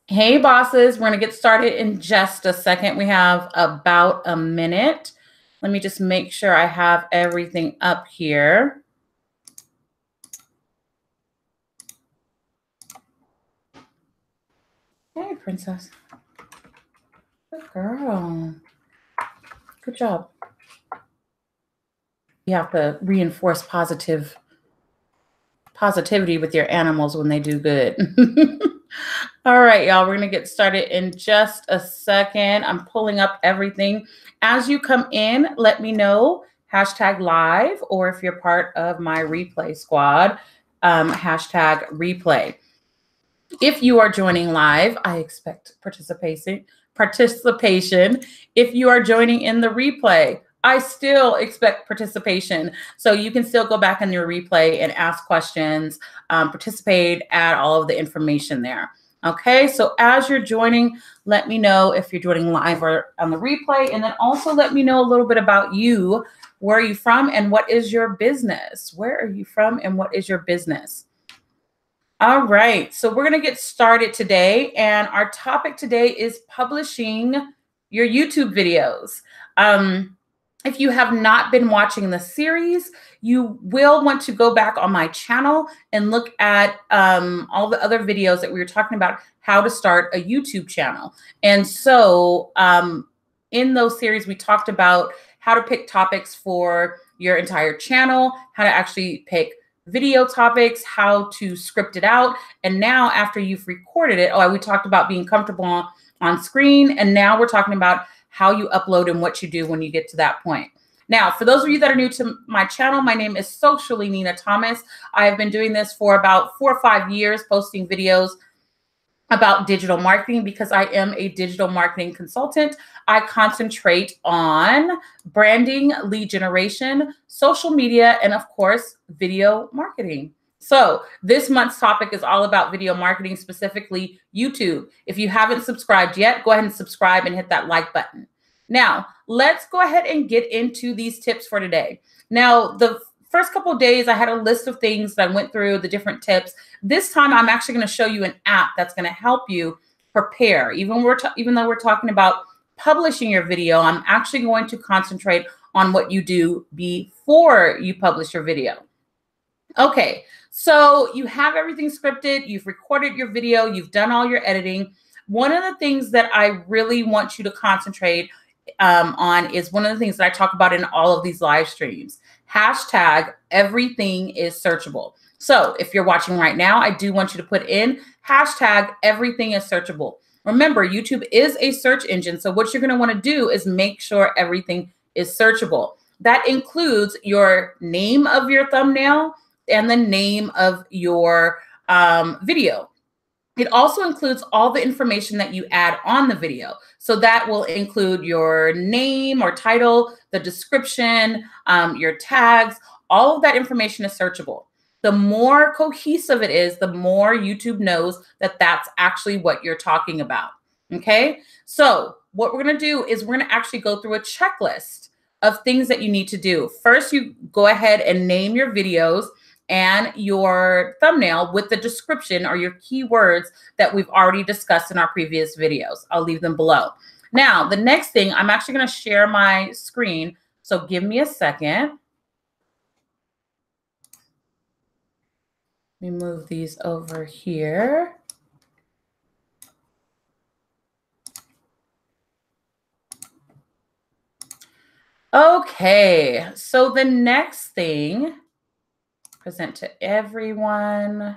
Hey bosses, we're going to get started in just a second. We have about a minute. Let me just make sure I have everything up here. Hey, princess. Good girl. Good job. You have to reinforce positivity with your animals when they do good. All right, y'all, we're going to get started in just a second. I'm pulling up everything. As you come in, let me know, #live, or if you're part of my replay squad, #replay. If you are joining live, I expect participation. If you are joining in the replay, I still expect participation. So you can still go back in your replay and ask questions, participate, add all of the information there. Okay, so as you're joining, let me know if you're joining live or on the replay, and then also let me know a little bit about you. Where are you from and what is your business? Where are you from and what is your business? All right, so we're going to get started today, and our topic today is publishing your YouTube videos. If you have not been watching the series, you will want to go back on my channel and look at all the other videos that we were talking about how to start a YouTube channel. And so in those series, we talked about how to pick topics for your entire channel, how to actually pick video topics, how to script it out. And now after you've recorded it, we talked about being comfortable on screen. And now we're talking about how you upload and what you do when you get to that point. Now, for those of you that are new to my channel, my name is sociallynina Thomas. I have been doing this for about 4 or 5 years, posting videos about digital marketing because I am a digital marketing consultant. I concentrate on branding, lead generation, social media, and of course, video marketing. So this month's topic is all about video marketing, specifically YouTube. If you haven't subscribed yet, go ahead and subscribe and hit that like button. Now, let's go ahead and get into these tips for today. Now, the first couple of days, I had a list of things that I went through, the different tips. This time, I'm actually going to show you an app that's going to help you prepare. Even though we're talking about publishing your video, I'm actually going to concentrate on what you do before you publish your video. Okay, so you have everything scripted, you've recorded your video, you've done all your editing. One of the things that I really want you to concentrate on is one of the things that I talk about in all of these live streams. #everything is searchable. So if you're watching right now, I do want you to put in #everything is searchable. Remember, YouTube is a search engine. So what you're going to want to do is make sure everything is searchable. That includes your name of your thumbnail and the name of your video. It also includes all the information that you add on the video. So that will include your name or title, the description, your tags. All of that information is searchable. The more cohesive it is, the more YouTube knows that that's actually what you're talking about. Okay? So what we're going to do is we're going to actually go through a checklist of things that you need to do. First, you go ahead and name your videos and your thumbnail with the description or your keywords that we've already discussed in our previous videos. I'll leave them below. Now, the next thing, I'm actually going to share my screen. So give me a second. Let me move these over here. Okay, so the next thing, present to everyone,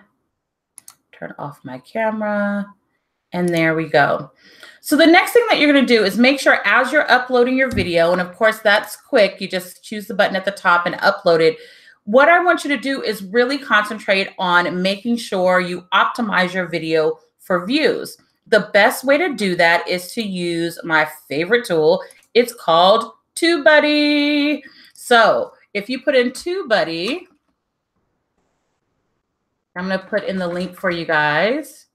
turn off my camera, and there we go. So the next thing that you're going to do is make sure as you're uploading your video, and of course that's quick, you just choose the button at the top and upload it. What I want you to do is really concentrate on making sure you optimize your video for views. The best way to do that is to use my favorite tool. It's called TubeBuddy. So if you put in TubeBuddy, I'm going to put in the link for you guys.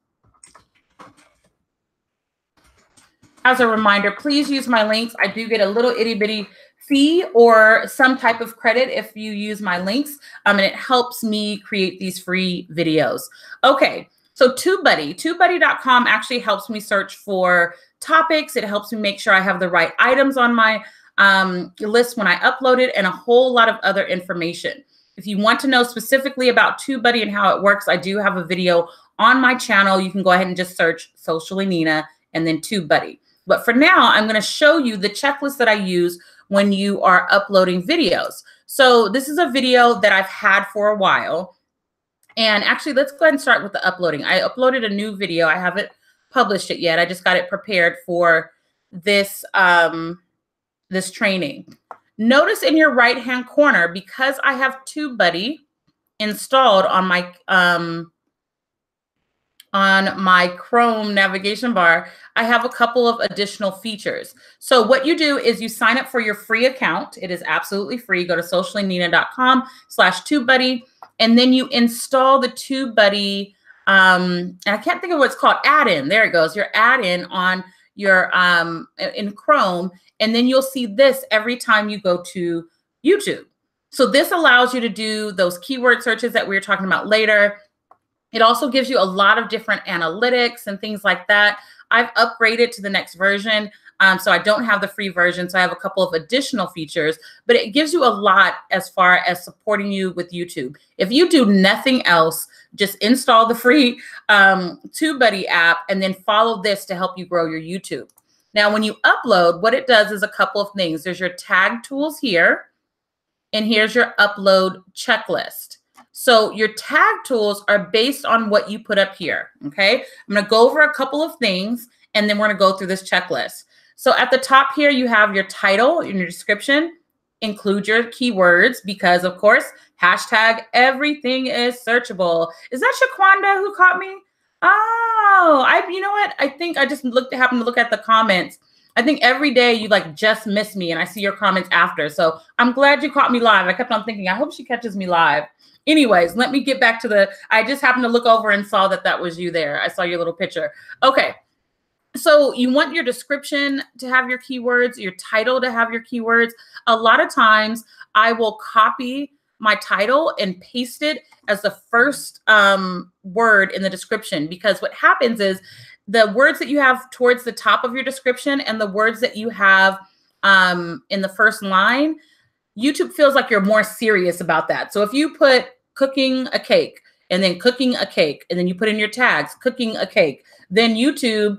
As a reminder, please use my links. I do get a little itty bitty fee or some type of credit if you use my links, and it helps me create these free videos. Okay, So TubeBuddy.com actually helps me search for topics. It helps me make sure I have the right items on my list when I upload it, and a whole lot of other information. If you want to know specifically about TubeBuddy and how it works, I do have a video on my channel. You can go ahead and just search sociallynina and then TubeBuddy. But for now, I'm going to show you the checklist that I use when you are uploading videos. So this is a video that I've had for a while. And actually, let's go ahead and start with the uploading. I uploaded a new video. I haven't published it yet. I just got it prepared for this, this training. Notice in your right-hand corner, because I have TubeBuddy installed on my Chrome navigation bar, I have a couple of additional features. So what you do is you sign up for your free account. It is absolutely free. Go to sociallynina.com/TubeBuddy, and then you install the TubeBuddy, and I can't think of what it's called, add-in. There it goes, your add-in on your in Chrome, and then you'll see this every time you go to YouTube. So this allows you to do those keyword searches that we were talking about later. It also gives you a lot of different analytics and things like that. I've upgraded to the next version, so I don't have the free version, so I have a couple of additional features, but it gives you a lot as far as supporting you with YouTube. If you do nothing else, just install the free TubeBuddy app and then follow this to help you grow your YouTube. Now, when you upload, what it does is a couple of things. There's your tag tools here, and here's your upload checklist. So your tag tools are based on what you put up here, okay? I'm gonna go over a couple of things, and then we're gonna go through this checklist. So at the top here, you have your title and your description. Include your keywords because, of course, hashtag everything is searchable. Is that Shaquanda who caught me? Oh, you know what? I think I just happened to look at the comments. I think every day you like just miss me and I see your comments after. So I'm glad you caught me live. I kept on thinking, I hope she catches me live. Anyways, let me get back to I just happened to look over and saw that that was you there. I saw your little picture. Okay. So you want your description to have your keywords, your title to have your keywords. A lot of times I will copy my title and paste it as the first word in the description, because what happens is the words that you have towards the top of your description and the words that you have in the first line, YouTube feels like you're more serious about that. So if you put cooking a cake and then cooking a cake, and then you put in your tags, cooking a cake, then YouTube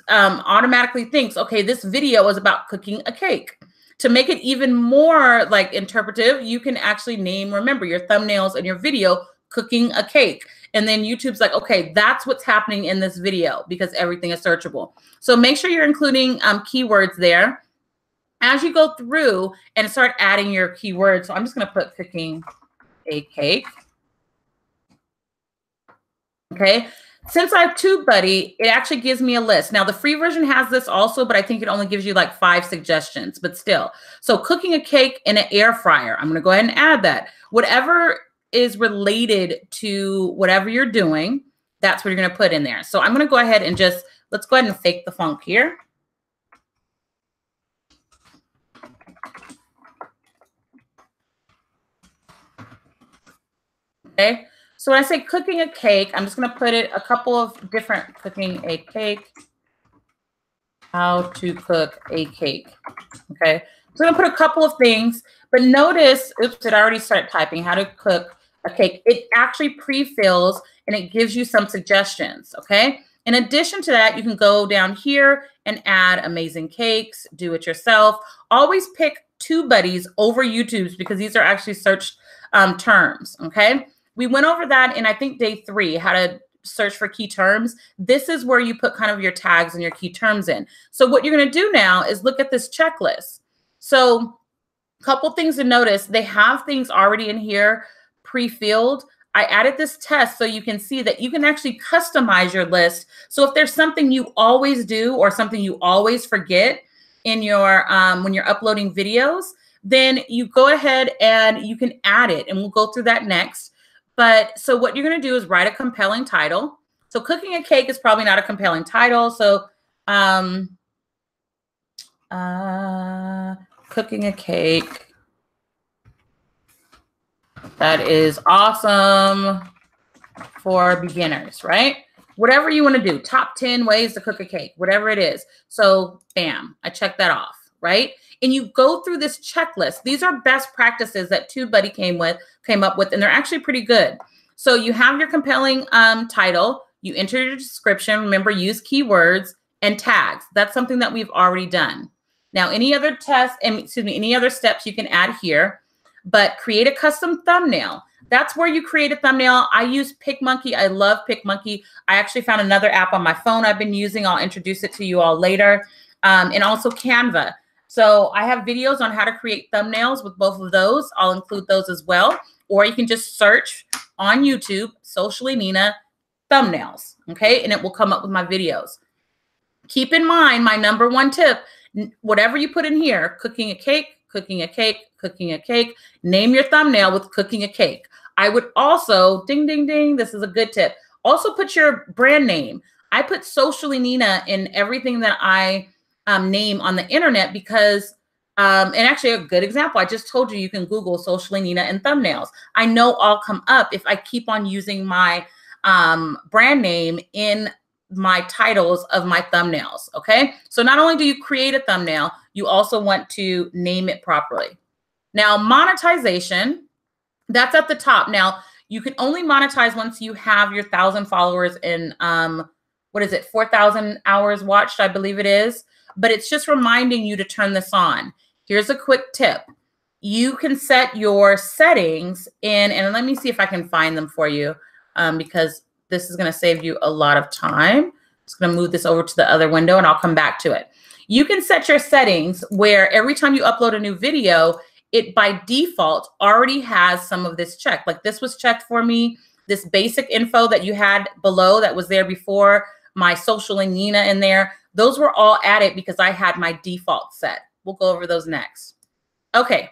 automatically thinks, okay, this video is about cooking a cake. To make it even more like interpretive, you can actually remember your thumbnails and your video, cooking a cake. And then YouTube's like, okay, that's what's happening in this video because everything is searchable. So make sure you're including keywords there as you go through and start adding your keywords. So I'm just going to put cooking a cake. Okay. Since I have TubeBuddy, it actually gives me a list. Now, the free version has this also, but I think it only gives you like 5 suggestions, but still. So cooking a cake in an air fryer. I'm going to go ahead and add that. Whatever is related to whatever you're doing, that's what you're going to put in there. So I'm going to go ahead and let's go ahead and fake the funk here. Okay. So when I say cooking a cake, I'm just going to put it a couple of different cooking a cake, how to cook a cake. Okay. So I'm going to put a couple of things, but notice, oops, it already started typing how to cook a cake. It actually pre-fills and it gives you some suggestions. Okay. In addition to that, you can go down here and add amazing cakes, do it yourself. Always pick TubeBuddies over YouTube's because these are actually searched terms. Okay. We went over that in, I think, day 3, how to search for key terms. This is where you put kind of your tags and your key terms in. So what you're going to do now is look at this checklist. So a couple things to notice. They have things already in here pre-filled. I added this test so you can see that you can actually customize your list. So if there's something you always do or something you always forget in your when you're uploading videos, then you go ahead and you can add it. And we'll go through that next. But so what you're going to do is write a compelling title. So cooking a cake is probably not a compelling title. So cooking a cake. That is awesome. for beginners, right? Whatever you want to do, top 10 ways to cook a cake, whatever it is. So bam, I check that off, right? And you go through this checklist. These are best practices that TubeBuddy came up with, and they're actually pretty good. So you have your compelling title, you enter your description, remember, use keywords and tags. That's something that we've already done. Now, any other any other steps you can add here, but create a custom thumbnail. That's where you create a thumbnail. I use PicMonkey. I love PicMonkey. I actually found another app on my phone I've been using. I'll introduce it to you all later. And also Canva. So I have videos on how to create thumbnails with both of those. I'll include those as well. Or you can just search on YouTube, sociallynina thumbnails, okay? And it will come up with my videos. Keep in mind, my number one tip, whatever you put in here, cooking a cake, cooking a cake, cooking a cake, name your thumbnail with cooking a cake. I would also, ding, ding, ding, this is a good tip. Also put your brand name. I put sociallynina in everything that I name on the internet because, and actually a good example, I just told you, you can Google sociallynina and thumbnails. I know I'll come up if I keep on using my brand name in my titles of my thumbnails, okay? So not only do you create a thumbnail, you also want to name it properly. Now, monetization, that's at the top. Now, you can only monetize once you have your 1,000 followers and what is it, 4,000 hours watched, I believe it is. But it's just reminding you to turn this on. Here's a quick tip. You can set your settings in, and let me see if I can find them for you because this is going to save you a lot of time. Just going to move this over to the other window and I'll come back to it. You can set your settings where every time you upload a new video, it by default already has some of this checked. Like this was checked for me. This basic info that you had below that was there before, my sociallynina in there, those were all added because I had my default set. We'll go over those next. Okay,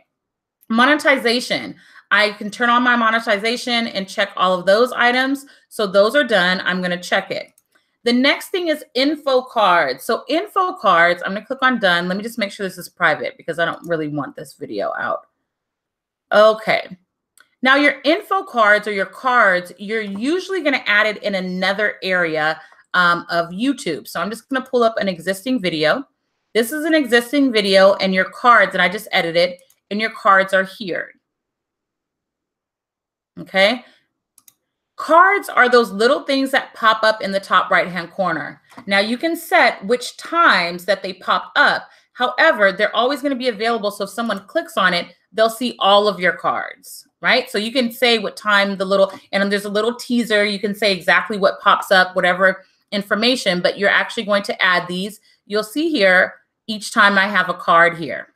monetization. I can turn on my monetization and check all of those items. So those are done. I'm going to check it. The next thing is info cards. So info cards, I'm going to click on done. Let me just make sure this is private because I don't really want this video out. Okay. Now your info cards or your cards, you're usually going to add it in another area of YouTube. So I'm just going to pull up an existing video. This is an existing video and your cards, and I just edited, and your cards are here. Okay. Cards are those little things that pop up in the top right-hand corner. Now you can set which times that they pop up. However, they're always going to be available. So if someone clicks on it, they'll see all of your cards, right? So you can say what time the little, and there's a little teaser. You can say exactly what pops up, whatever information, but you're actually going to add these. You'll see here each time I have a card here.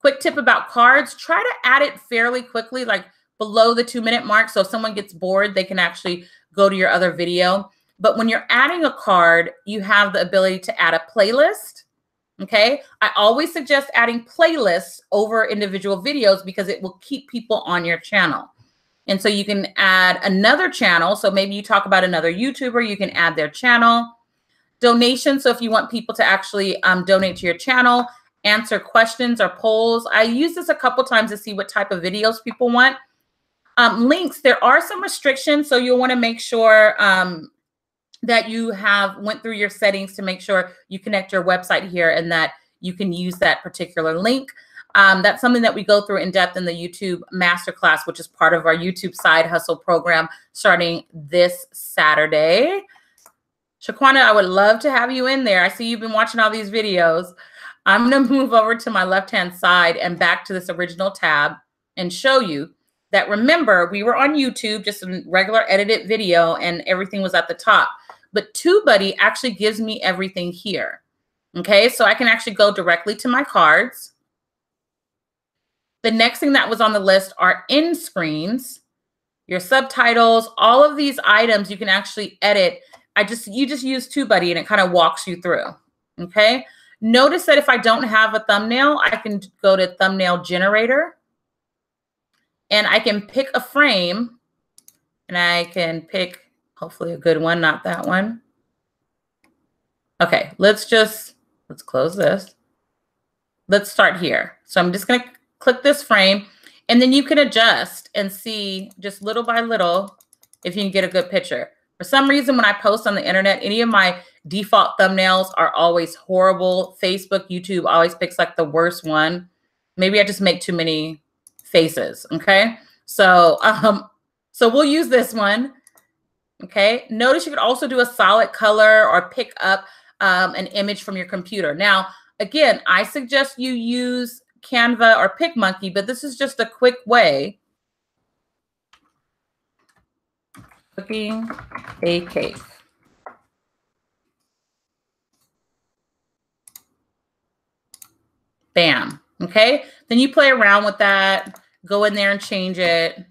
Quick tip about cards, try to add it fairly quickly, like below the 2-minute mark. So if someone gets bored, they can actually go to your other video. But when you're adding a card, you have the ability to add a playlist. Okay. I always suggest adding playlists over individual videos because it will keep people on your channel. And so you can add another channel. So maybe you talk about another YouTuber, you can add their channel. Donation. So if you want people to actually donate to your channel, answer questions or polls. I use this a couple times to see what type of videos people want. Links, there are some restrictions. So you'll want to make sure that you have went through your settings to make sure you connect your website here and that you can use that particular link. That's something that we go through in depth in the YouTube Masterclass, which is part of our YouTube Side Hustle program starting this Saturday. Shaquana, I would love to have you in there. I see you've been watching all these videos. I'm going to move over to my left-hand side and back to this original tab and show you that, remember, we were on YouTube, just a regular edited video, and everything was at the top. But TubeBuddy actually gives me everything here. Okay, so I can actually go directly to my cards. The next thing that was on the list are end screens, your subtitles, all of these items you can actually edit. You just use TubeBuddy and it kind of walks you through. Okay, notice that if I don't have a thumbnail, I can go to thumbnail generator. And I can pick a frame, and I can pick hopefully a good one, not that one. Okay, let's close this. Let's start here. So I'm just going to click this frame, and then you can adjust and see just little by little if you can get a good picture. For some reason, when I post on the internet, any of my default thumbnails are always horrible. Facebook, YouTube always picks like the worst one. Maybe I just make too many faces, okay? So, so we'll use this one, okay? Notice you could also do a solid color or pick up an image from your computer. Now, again, I suggest you use Canva or PicMonkey, but this is just a quick way. Cooking a cake. Bam. Okay. Then you play around with that, go in there and change it,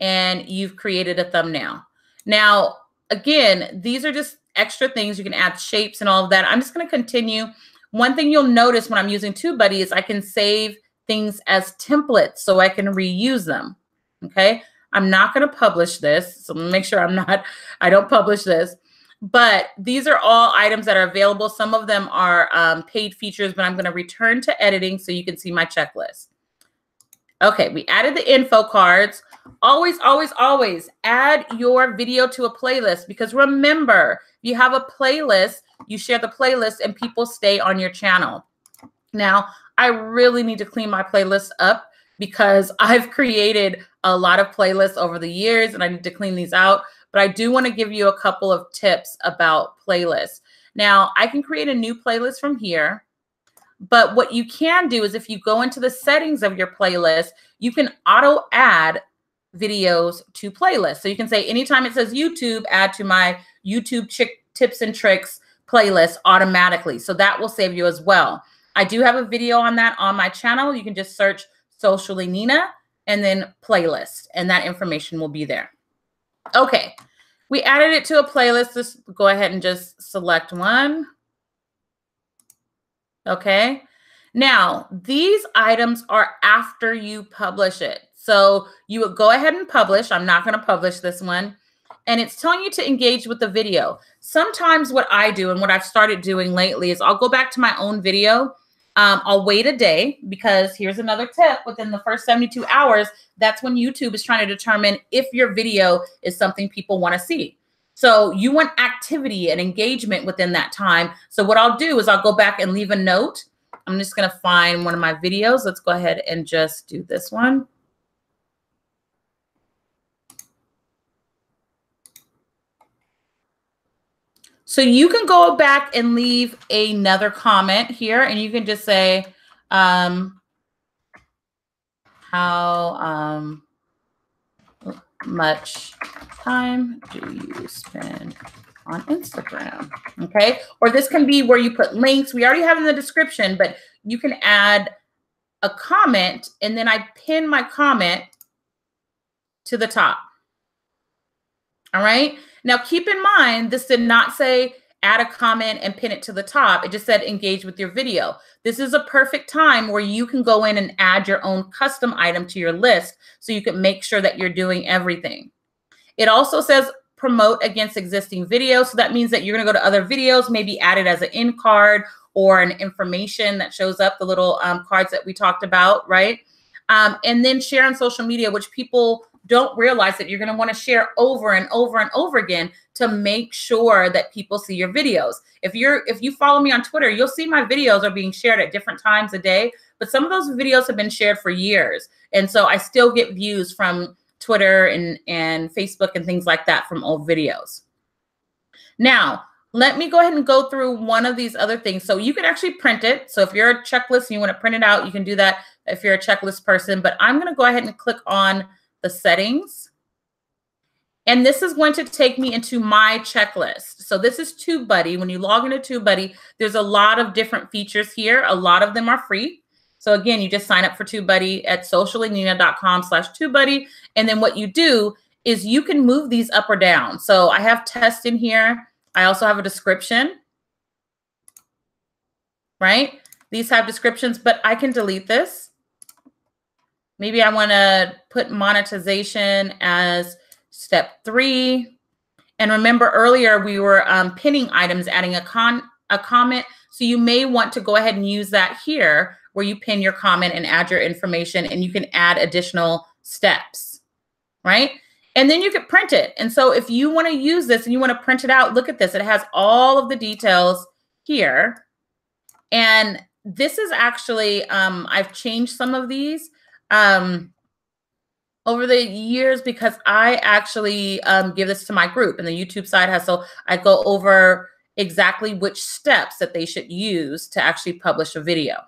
and you've created a thumbnail. Now, again, these are just extra things. You can add shapes and all of that. I'm just going to continue. One thing you'll notice when I'm using TubeBuddy is I can save things as templates so I can reuse them. Okay. I'm not going to publish this. So make sure I don't publish this. But these are all items that are available. Some of them are paid features, but I'm going to return to editing so you can see my checklist. Okay, we added the info cards. Always, always, always add your video to a playlist, because remember, if you have a playlist, you share the playlist and people stay on your channel. Now, I really need to clean my playlist up because I've created a lot of playlists over the years and I need to clean these out. But I do want to give you a couple of tips about playlists. Now, I can create a new playlist from here. But what you can do is if you go into the settings of your playlist, you can auto add videos to playlists. So you can say anytime it says YouTube, add to my YouTube tips and tricks playlist automatically. So that will save you as well. I do have a video on that on my channel. You can just search sociallynina and then playlist, and that information will be there. Okay, we added it to a playlist. Just go ahead and just select one. Okay, now these items are after you publish it. So you would go ahead and publish. I'm not going to publish this one. And it's telling you to engage with the video. Sometimes what I do and what I've started doing lately is I'll go back to my own video. I'll wait a day, because here's another tip: within the first 72 hours, that's when YouTube is trying to determine if your video is something people want to see. So you want activity and engagement within that time. So what I'll do is I'll go back and leave a note. I'm just going to find one of my videos. Let's go ahead and just do this one. So you can go back and leave another comment here, and you can just say, how much time do you spend on Instagram? Okay. Or this can be where you put links. We already have in the description, but you can add a comment, and then I pin my comment to the top. All right. Now, keep in mind, this did not say add a comment and pin it to the top. It just said engage with your video. This is a perfect time where you can go in and add your own custom item to your list so you can make sure that you're doing everything. It also says promote against existing videos. So that means that you're going to go to other videos, maybe add it as an in card or an information that shows up, the little cards that we talked about, right? And then share on social media, which people don't realize that you're going to want to share over and over and over again to make sure that people see your videos. If you follow me on Twitter, you'll see my videos are being shared at different times a day, but some of those videos have been shared for years. And so I still get views from Twitter and Facebook and things like that from old videos. Now, let me go ahead and go through one of these other things. So you can actually print it. So if you're a checklist and you want to print it out, you can do that if you're a checklist person. But I'm going to go ahead and click on the settings. And this is going to take me into my checklist. So this is TubeBuddy. When you log into TubeBuddy, there's a lot of different features here. A lot of them are free. So again, you just sign up for TubeBuddy at sociallynina.com/TubeBuddy. And then what you do is you can move these up or down. So I have tests in here. I also have a description, right? These have descriptions, but I can delete this. Maybe I want to put monetization as step 3. And remember earlier we were pinning items, adding a comment. So you may want to go ahead and use that here where you pin your comment and add your information, and you can add additional steps, right? And then you could print it. And so if you want to use this and you want to print it out, look at this. It has all of the details here. And this is actually, I've changed some of these over the years because I actually give this to my group in the YouTube side hustle. I go over exactly which steps that they should use to actually publish a video.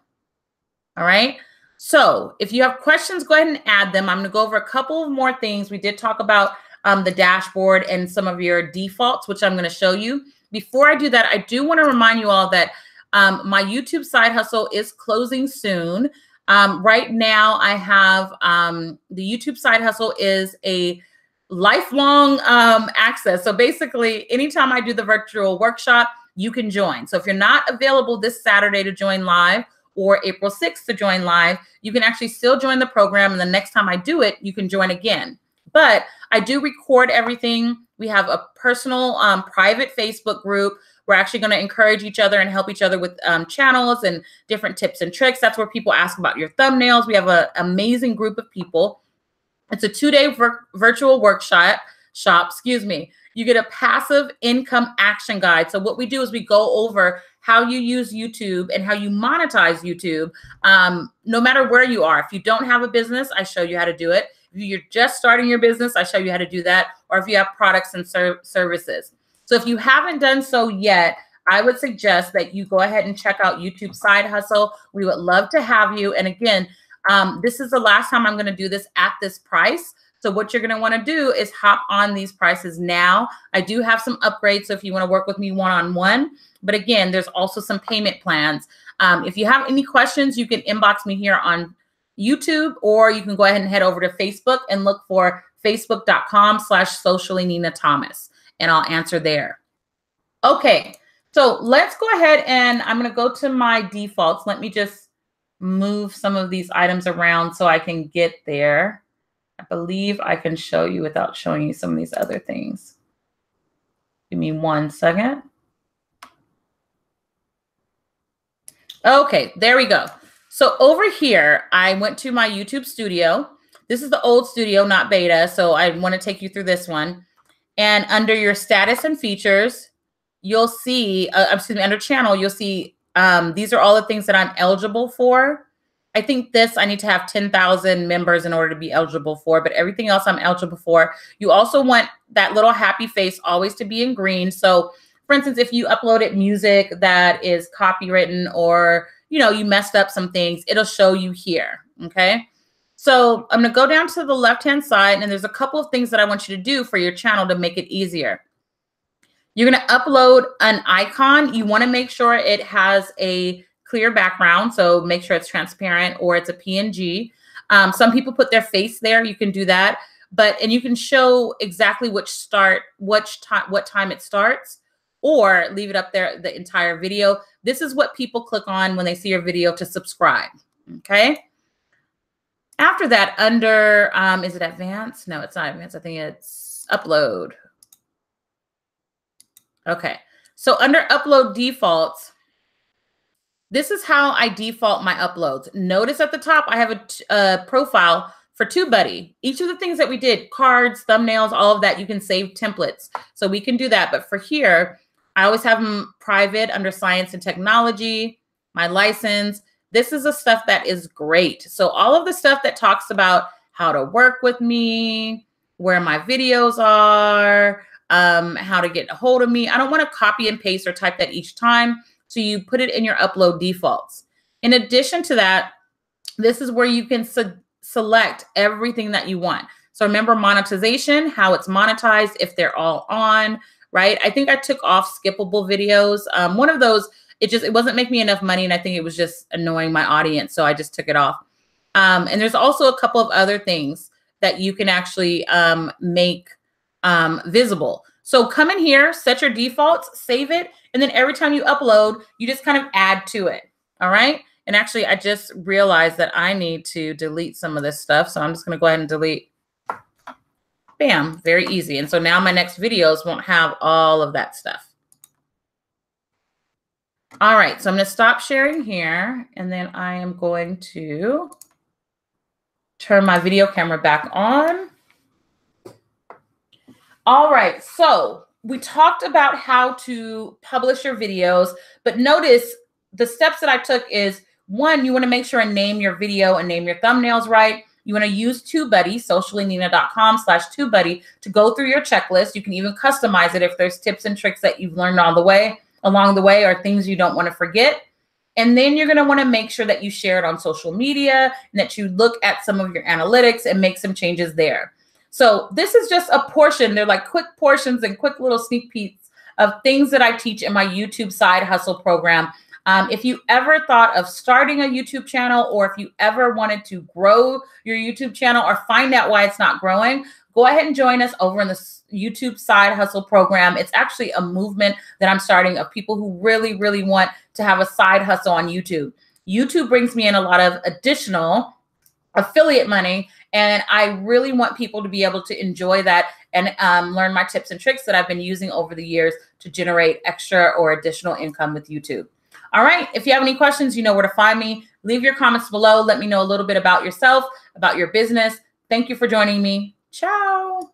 All right. So if you have questions, go ahead and add them. I'm going to go over a couple of more things. We did talk about the dashboard and some of your defaults, which I'm going to show you. Before I do that, I do want to remind you all that my YouTube side hustle is closing soon. Right now, I have the YouTube side hustle is a lifelong access. So basically, anytime I do the virtual workshop, you can join. So if you're not available this Saturday to join live or April 6th to join live, you can actually still join the program. And the next time I do it, you can join again. But I do record everything. We have a personal private Facebook group. We're actually going to encourage each other and help each other with channels and different tips and tricks. That's where people ask about your thumbnails. We have an amazing group of people. It's a 2-day virtual workshop. You get a passive income action guide. So what we do is we go over how you use YouTube and how you monetize YouTube, no matter where you are. If you don't have a business, I show you how to do it. If you're just starting your business, I show you how to do that. Or if you have products and services. So if you haven't done so yet, I would suggest that you go ahead and check out YouTube Side Hustle. We would love to have you. And again, this is the last time I'm going to do this at this price. So what you're going to want to do is hop on these prices now. I do have some upgrades. So if you want to work with me one-on-one, but again, there's also some payment plans. If you have any questions, you can inbox me here on YouTube, or you can go ahead and head over to Facebook and look for facebook.com/sociallynina Thomas, and I'll answer there. Okay, so let's go ahead and I'm going to go to my defaults. Let me just move some of these items around so I can get there. I believe I can show you without showing you some of these other things. Give me 1 second. Okay, there we go. So over here, I went to my YouTube studio. This is the old studio, not beta. So I want to take you through this one. And under your status and features, you'll see, under channel, you'll see these are all the things that I'm eligible for. I think this, I need to have 10,000 members in order to be eligible for, but everything else I'm eligible for. You also want that little happy face always to be in green. So for instance, if you uploaded music that is copywritten or, you know, you messed up some things, it'll show you here, okay? So I'm gonna go down to the left-hand side, and there's a couple of things that I want you to do for your channel to make it easier. You're gonna upload an icon. You wanna make sure it has a clear background, so make sure it's transparent or it's a PNG. Some people put their face there. You can do that, and you can show exactly what time it starts, or leave it up there the entire video. This is what people click on when they see your video to subscribe. Okay. After that, under is it advanced? No, it's not advanced. I think it's upload. Okay. So under upload defaults, this is how I default my uploads. Notice at the top, I have a profile for TubeBuddy. Each of the things that we did, cards, thumbnails, all of that, you can save templates. So we can do that. But for here, I always have them private under science and technology, my license. This is the stuff that is great. So all of the stuff that talks about how to work with me, where my videos are, how to get a hold of me. I don't want to copy and paste or type that each time. So you put it in your upload defaults. In addition to that, this is where you can select everything that you want. So remember monetization, how it's monetized, if they're all on, right? I think I took off skippable videos. One of those, it wasn't making me enough money, and I think it was just annoying my audience, so I just took it off. And there's also a couple of other things that you can actually make visible. So come in here, set your defaults, save it, and then every time you upload, you just kind of add to it, all right? And actually, I just realized that I need to delete some of this stuff, so I'm just gonna go ahead and delete. Bam, very easy. And so now my next videos won't have all of that stuff. All right, so I'm gonna stop sharing here, and then I am going to turn my video camera back on. All right. So we talked about how to publish your videos, but notice the steps that I took is one, you want to make sure and name your video and name your thumbnails right. You want to use TubeBuddy, sociallynina.com/TubeBuddy to go through your checklist. You can even customize it if there's tips and tricks that you've learned along the way, or things you don't want to forget. And then you're going to want to make sure that you share it on social media and that you look at some of your analytics and make some changes there. So this is just a portion. They're like quick portions and quick little sneak peeks of things that I teach in my YouTube side hustle program. If you ever thought of starting a YouTube channel, or if you ever wanted to grow your YouTube channel or find out why it's not growing, go ahead and join us over in the YouTube side hustle program. It's actually a movement that I'm starting of people who really, really want to have a side hustle on YouTube. YouTube brings me in a lot of additional affiliate money, and I really want people to be able to enjoy that and learn my tips and tricks that I've been using over the years to generate extra or additional income with YouTube. All right. If you have any questions, you know where to find me. Leave your comments below. Let me know a little bit about yourself, about your business. Thank you for joining me. Ciao.